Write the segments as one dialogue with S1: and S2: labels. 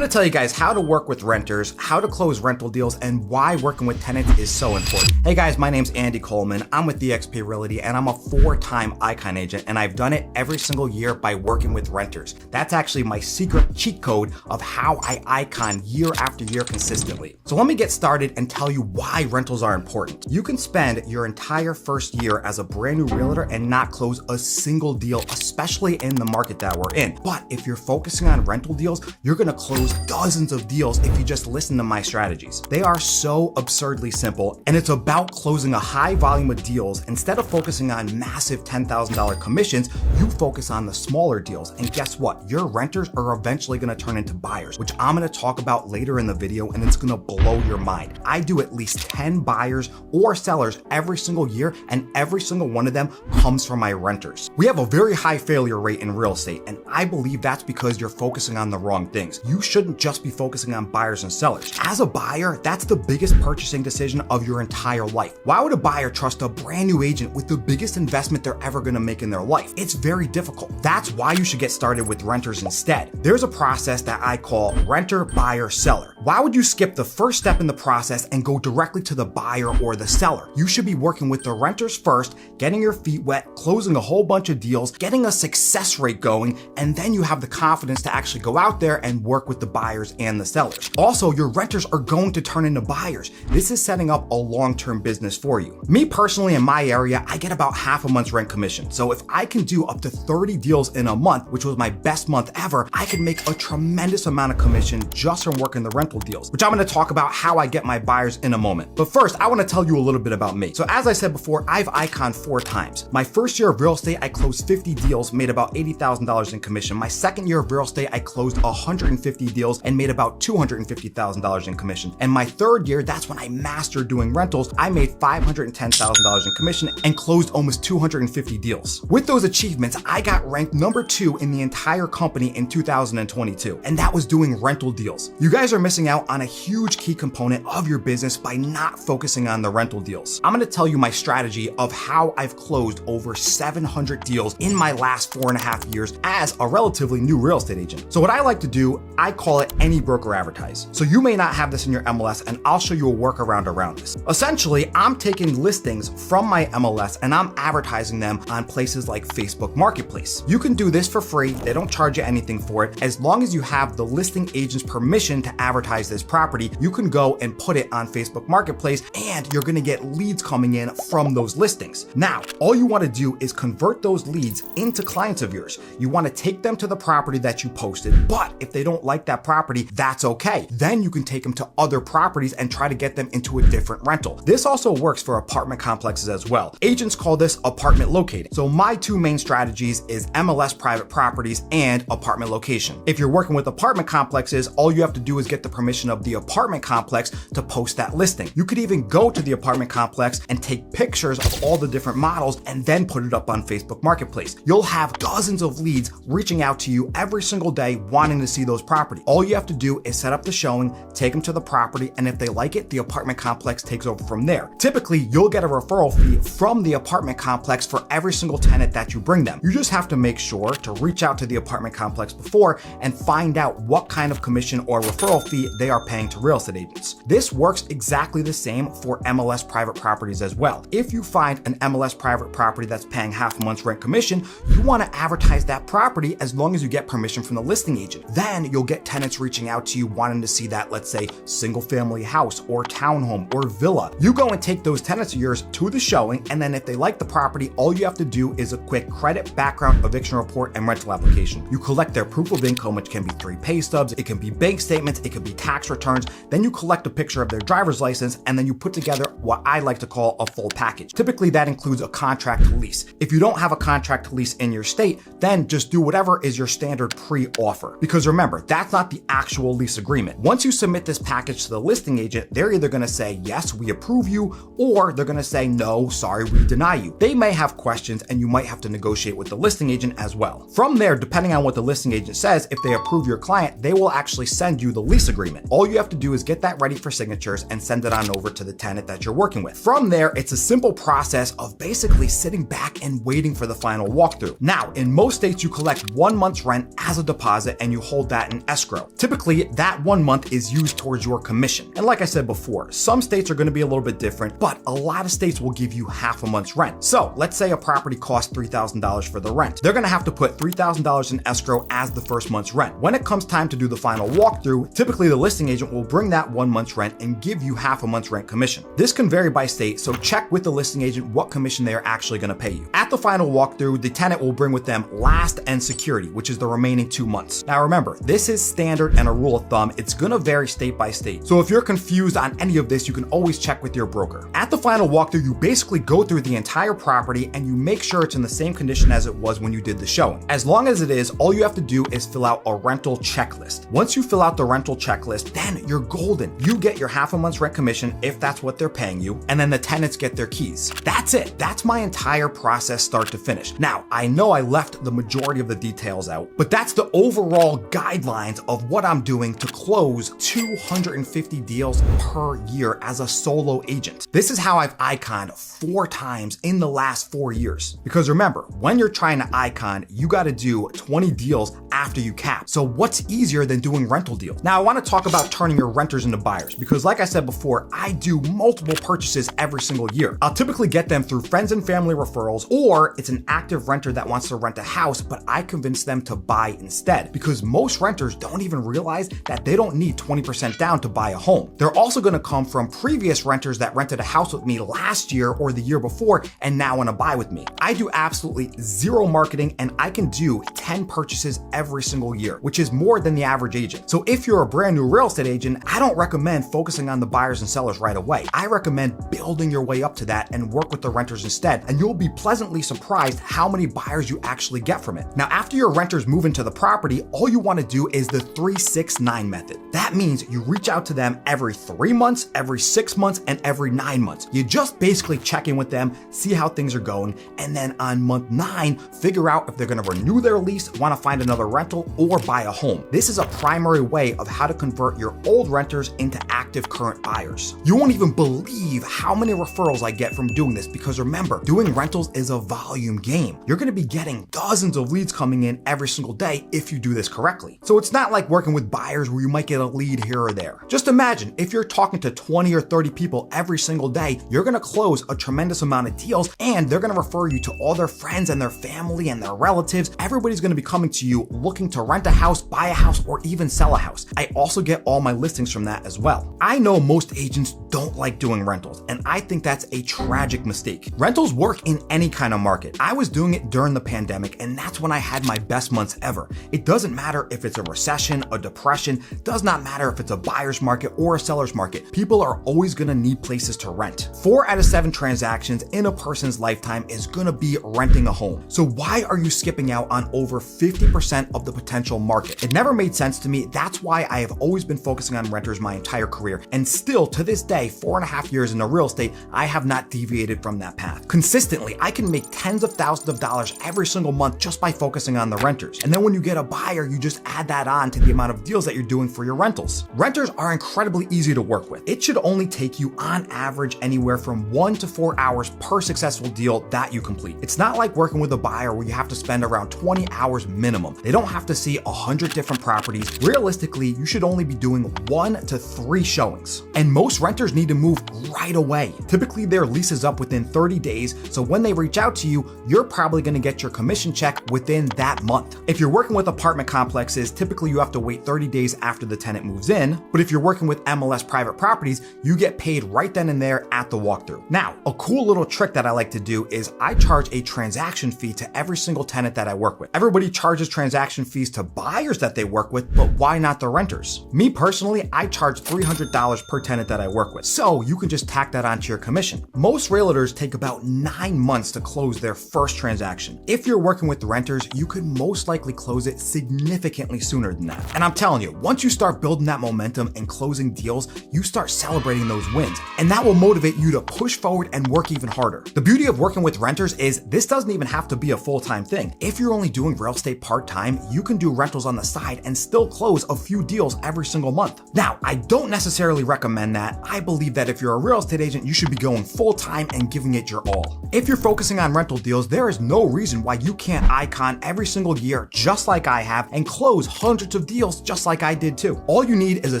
S1: going to tell you guys how to work with renters, how to close rental deals, and why working with tenants is so important. Hey guys, my name's Andy Coleman. I'm with eXp Realty and I'm a 4-time Icon agent, and I've done it every single year by working with renters. That's actually my secret cheat code of how I Icon year after year consistently. So let me get started and tell you why rentals are important. You can spend your entire first year as a brand new realtor and not close a single deal, especially in the market that we're in. But if you're focusing on rental deals, you're going to close dozens of deals if you just listen to my strategies. They are so absurdly simple, and it's about closing a high volume of deals. Instead of focusing on massive $10,000 commissions, you focus on the smaller deals. And guess what? Your renters are eventually going to turn into buyers, which I'm going to talk about later in the video, and it's going to blow your mind. I do at least 10 buyers or sellers every single year, and every single one of them comes from my renters. We have a very high failure rate in real estate, and I believe that's because you're focusing on the wrong things. You shouldn't just be focusing on buyers and sellers. As a buyer, that's the biggest purchasing decision of your entire life. Why would a buyer trust a brand new agent with the biggest investment they're ever going to make in their life? It's very difficult. That's why you should get started with renters instead. There's a process that I call renter, buyer, seller. Why would you skip the first step in the process and go directly to the buyer or the seller? You should be working with the renters first, getting your feet wet, closing a whole bunch of deals, getting a success rate going, and then you have the confidence to actually go out there and work with the buyers and the sellers. Also, your renters are going to turn into buyers. This is setting up a long-term business for you. Me personally, in my area, I get about half a month's rent commission. So if I can do up to 30 deals in a month, which was my best month ever, I can make a tremendous amount of commission just from working the rental deals, which I'm going to talk about how I get my buyers in a moment. But first, I want to tell you a little bit about me. So as I said before, I've Iconed 4 times. My first year of real estate, I closed 50 deals, made about $80,000 in commission. My second year of real estate, I closed 150 deals and made about $250,000 in commission. And my third year, that's when I mastered doing rentals. I made $510,000 in commission and closed almost 250 deals. With those achievements, I got ranked number 2 in the entire company in 2022, and that was doing rental deals. You guys are missing out on a huge key component of your business by not focusing on the rental deals. I'm going to tell you my strategy of how I've closed over 700 deals in my last 4.5 years as a relatively new real estate agent. So what I like to do, I call it any broker advertise. So you may not have this in your MLS, and I'll show you a workaround around this. Essentially, I'm taking listings from my MLS and I'm advertising them on places like Facebook Marketplace. You can do this for free. They don't charge you anything for it. As long as you have the listing agent's permission to advertise this property, you can go and put it on Facebook Marketplace, and you're going to get leads coming in from those listings. Now, all you want to do is convert those leads into clients of yours. You want to take them to the property that you posted, but if they don't like that property, that's okay. Then you can take them to other properties and try to get them into a different rental. This also works for apartment complexes as well. Agents call this apartment locating. So my 2 main strategies is MLS private properties and apartment location. If you're working with apartment complexes, all you have to do is get the permission of the apartment complex to post that listing. You could even go to the apartment complex and take pictures of all the different models and then put it up on Facebook Marketplace. You'll have dozens of leads reaching out to you every single day wanting to see those properties. All you have to do is set up the showing, take them to the property, and if they like it, the apartment complex takes over from there. Typically, you'll get a referral fee from the apartment complex for every single tenant that you bring them. You just have to make sure to reach out to the apartment complex before and find out what kind of commission or referral fee they are paying to real estate agents. This works exactly the same for MLS private properties as well. If you find an MLS private property that's paying half a month's rent commission, you want to advertise that property as long as you get permission from the listing agent. Then you'll get tenants reaching out to you wanting to see that, let's say, single family house or townhome or villa. You go and take those tenants of yours to the showing, and then if they like the property, all you have to do is a quick credit, background, eviction report, and rental application. You collect their proof of income, which can be 3 pay stubs, it can be bank statements, it can be tax returns. Then you collect a picture of their driver's license, and then you put together what I like to call a full package. Typically, that includes a contract to lease. If you don't have a contract to lease in your state, then just do whatever is your standard pre-offer. Because remember, that's not the actual lease agreement. Once you submit this package to the listing agent, they're either going to say, yes, we approve you, or they're going to say, no, sorry, we deny you. They may have questions, and you might have to negotiate with the listing agent as well. From there, depending on what the listing agent says, if they approve your client, they will actually send you the lease agreement. All you have to do is get that ready for signatures and send it on over to the tenant that you're you're working with. From there, it's a simple process of basically sitting back and waiting for the final walkthrough. Now, in most states, you collect 1 month's rent as a deposit and you hold that in escrow. Typically, that 1 month is used towards your commission. And like I said before, some states are going to be a little bit different, but a lot of states will give you half a month's rent. So let's say a property costs $3,000 for the rent. They're going to have to put $3,000 in escrow as the first month's rent. When it comes time to do the final walkthrough, typically the listing agent will bring that 1 month's rent and give you half a month's rent commission. This can vary by state, so check with the listing agent what commission they are actually going to pay you. At the final walkthrough, the tenant will bring with them last and security, which is the remaining 2 months. Now remember, this is standard and a rule of thumb. It's going to vary state by state. So if you're confused on any of this, you can always check with your broker. At the final walkthrough, you basically go through the entire property and you make sure it's in the same condition as it was when you did the showing. As long as it is, all you have to do is fill out a rental checklist. Once you fill out the rental checklist, then you're golden. You get your half a month's rent commission if that's what they're paying you, and then the tenants get their keys. That's it. That's my entire process start to finish. Now, I know I left the majority of the details out, but that's the overall guidelines of what I'm doing to close 250 deals per year as a solo agent. This is how I've iconed 4 times in the last 4 years. Because remember, when you're trying to icon, you got to do 20 deals after you cap. So what's easier than doing rental deals? Now, I want to talk about turning your renters into buyers because like I said before, I do multiple purchases every single year. I'll typically get them through friends and family referrals, or it's an active renter that wants to rent a house, but I convince them to buy instead because most renters don't even realize that they don't need 20% down to buy a home. They're also going to come from previous renters that rented a house with me last year or the year before and now want to buy with me. I do absolutely zero marketing and I can do 10 purchases every single year, which is more than the average agent. So if you're a brand new real estate agent, I don't recommend focusing on the buyers and sellers right away. I recommend building your way up to that and work with the renters instead, and you'll be pleasantly surprised how many buyers you actually get from it. Now, after your renters move into the property, all you want to do is the 3-6-9 method. That means you reach out to them every 3 months, every 6 months, and every 9 months. You just basically check in with them, see how things are going, and then on month 9, figure out if they're going to renew their lease, want to find another rental, or buy a home. This is a primary way of how to convert your old renters into active current buyers. You won't even believe how many referrals I get from doing this because remember, doing rentals is a volume game. You're going to be getting dozens of leads coming in every single day if you do this correctly. So it's not like working with buyers where you might get a lead here or there. Just imagine if you're talking to 20 or 30 people every single day, you're going to close a tremendous amount of deals and they're going to refer you to all their friends and their family and their relatives. Everybody's going to be coming to you looking to rent a house, buy a house, or even sell a house. I also get all my listings from that as well. I know most agents don't like doing rentals, and I think that's a tragic mistake. Rentals work in any kind of market. I was doing it during the pandemic, and that's when I had my best months ever. It doesn't matter if it's a recession, a depression, does not matter if it's a buyer's market or a seller's market. People are always going to need places to rent. 4 out of 7 transactions in a person's lifetime is going to be renting a home. So why are you skipping out on over 50% of the potential market? It never made sense to me. That's why I have always been focusing on renters my entire career. And still to this day, 4.5 years into real estate, I have not deviated from that path. Consistently, I can make tens of thousands of dollars every single month just by focusing on the renters. And then when you get a buyer, you just add that on to the amount of deals that you're doing for your rentals. Renters are incredibly easy to work with. It should only take you on average anywhere from 1 to 4 hours per successful deal that you complete. It's not like working with a buyer where you have to spend around 20 hours minimum. They don't have to see 100 different properties. Realistically, you should only be doing 1 to 3 showings. And most renters need to move right away. Typically, their lease is up within 30 days, so when they reach out to you, you're probably going to get your commission check within that month. If you're working with apartment complexes, typically you have to wait 30 days after the tenant moves in, but if you're working with MLS private properties, you get paid right then and there at the walkthrough. Now, a cool little trick that I like to do is I charge a transaction fee to every single tenant that I work with. Everybody charges transaction fees to buyers that they work with, but why not the renters? Me personally, I charge $300 per tenant that I work with, so you can just tack that onto your commission. Most realtors take about 9 months to close their first transaction. If you're working with renters, you could most likely close it significantly sooner than that. And I'm telling you, once you start start building that momentum and closing deals, you start celebrating those wins. And that will motivate you to push forward and work even harder. The beauty of working with renters is this doesn't even have to be a full-time thing. If you're only doing real estate part-time, you can do rentals on the side and still close a few deals every single month. Now, I don't necessarily recommend that. I believe that if you're a real estate agent, you should be going full-time and giving it your all. If you're focusing on rental deals, there is no reason why you can't icon every single year just like I have and close hundreds of deals just like I did too. All you need is a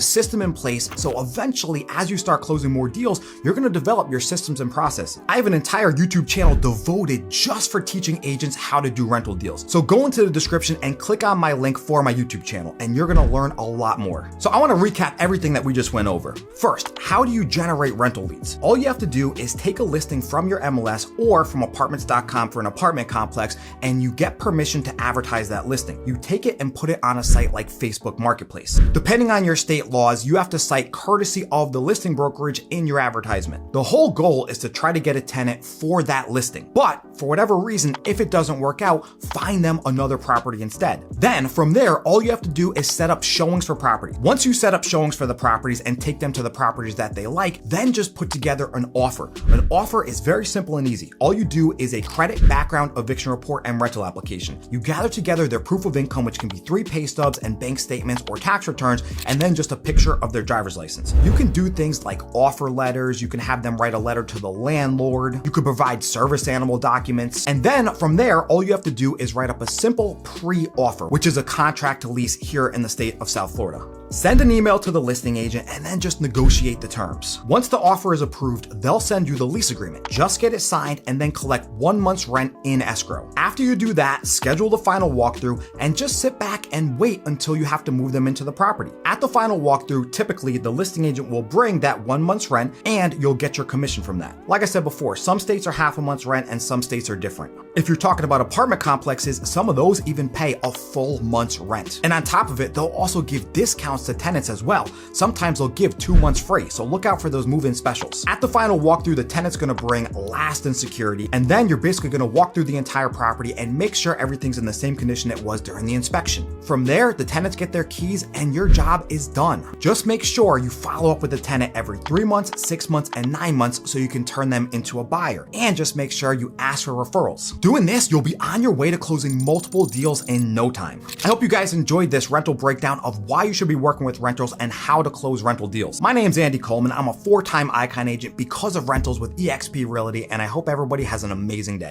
S1: system in place, so eventually as you start closing more deals, you're going to develop your systems and processes. I have an entire YouTube channel devoted just for teaching agents how to do rental deals. So go into the description and click on my link for my YouTube channel and you're going to learn a lot more. So I want to recap everything that we just went over. First, how do you generate rental leads? All you have to do is take a listing from your MLS or from apartments.com for an apartment complex and you get permission to advertise that listing. You take it and put it on a site like Facebook Marketplace. Depending on your state laws, you have to cite courtesy of the listing brokerage in your advertisement. The whole goal is to try to get a tenant for that listing. But for whatever reason, if it doesn't work out, find them another property instead. Then from there, all you have to do is set up showings for property. Once you set up showings for the properties and take them to the properties that they like, then just put together an offer. An offer is very simple and easy. All you do is a credit, background, eviction report, and rental application. You gather together their proof of income, which can be 3 pay stubs and bank statements or tax returns, and then just a picture of their driver's license. You can do things like offer letters. You can have them write a letter to the landlord. You could provide service animal documents. And then from there, all you have to do is write up a simple pre-offer, which is a contract to lease here in the state of South Florida. Send an email to the listing agent and then just negotiate the terms. Once the offer is approved, they'll send you the lease agreement. Just get it signed and then collect 1 month's rent in escrow. After you do that, schedule the final walkthrough and just sit back and wait until you have to move them into the property. At the final walkthrough, typically the listing agent will bring that 1 month's rent and you'll get your commission from that. Like I said before, some states are half a month's rent and some states are different. If you're talking about apartment complexes, some of those even pay a full month's rent. And on top of it, they'll also give discounts to tenants as well. Sometimes they'll give 2 months free, so look out for those move-in specials. At the final walkthrough, the tenant's gonna bring last and security, and then you're basically gonna walk through the entire property and make sure everything's in the same condition it was during the inspection. From there, the tenants get their keys and your job is done. Just make sure you follow up with the tenant every 3 months, 6 months, and 9 months so you can turn them into a buyer. And just make sure you ask for referrals. Doing this, you'll be on your way to closing multiple deals in no time. I hope you guys enjoyed this rental breakdown of why you should be working with rentals and how to close rental deals. My name's Andy Coleman. I'm a 4-time icon agent because of rentals with eXp Realty, and I hope everybody has an amazing day.